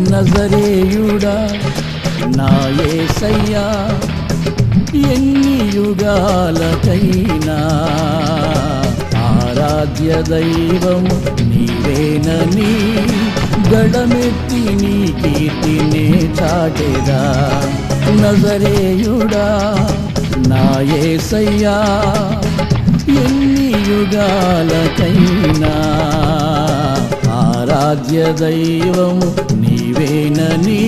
నజరేయుడా నా యేసయ్యా, ఎన్ని యుగాలకైనా ఆరాధ్య దైవము నీవేనని గళమెత్తి నీ కీర్తినే చాటెదా. నజరేయుడా నా యేసయ్యా, ఎన్ని యుగాలకైనా ఆరాధ్య దైవము నీవేనని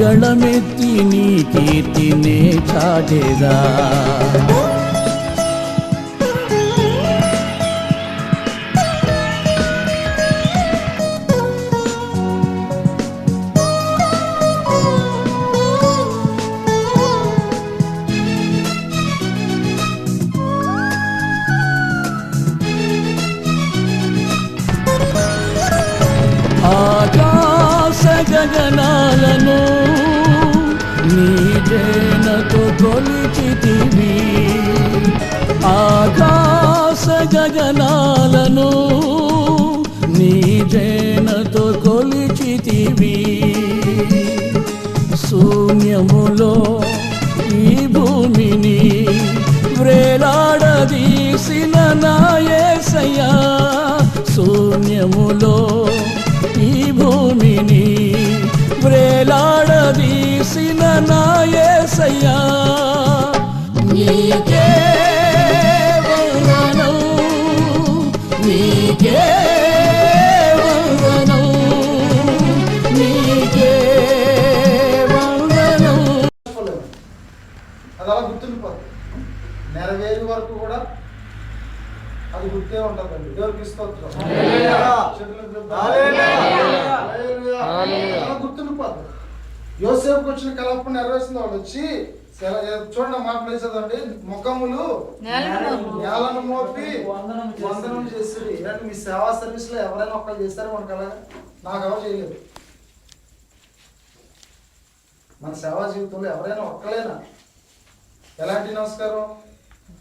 గళమెత్తి నీ కీర్తినే చాటెదా. ఆకాశ గగనాలను నీ జేనతో కొలిచితివి, ఆకాశ గగనాలను నీ జేనతో కొలిచితివి. శూన్యములో ఈ భూమిని వ్రేలాడదీసిన నా యేసయ్యా, శూన్యములో ఈ భూమిని వ్రేలాడదీసిన నా యేసయ్యా, నీకే వందనం, నీకే వందనం, నీకే వందనం. అది అలా గుర్తుండిపోతుంది, నెరవేరు వరకు కూడా అది గుర్తే ఉంటుందండి. దేవుడికి స్తోత్రం. గుర్తుండిపోతుంది. యోసేపుకి వచ్చిన కలపను నెరవేర్చిన వాళ్ళు వచ్చి చూడండి మాట వేసేదండి, ముఖములు నేలను మోపి వందనం చేస్తుంది. ఇలాంటి మీ సేవా సర్వీస్ లో ఎవరైనా ఒక్కరు చేస్తారో మనకు అలాగా? నాకు ఎవరు చేయలేదు. మన సేవా జీవితంలో ఎవరైనా ఒక్కలేనా? ఎలాంటి నమస్కారం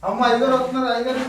అమ్మ ఐగారు వస్తున్నారు, ఐగారు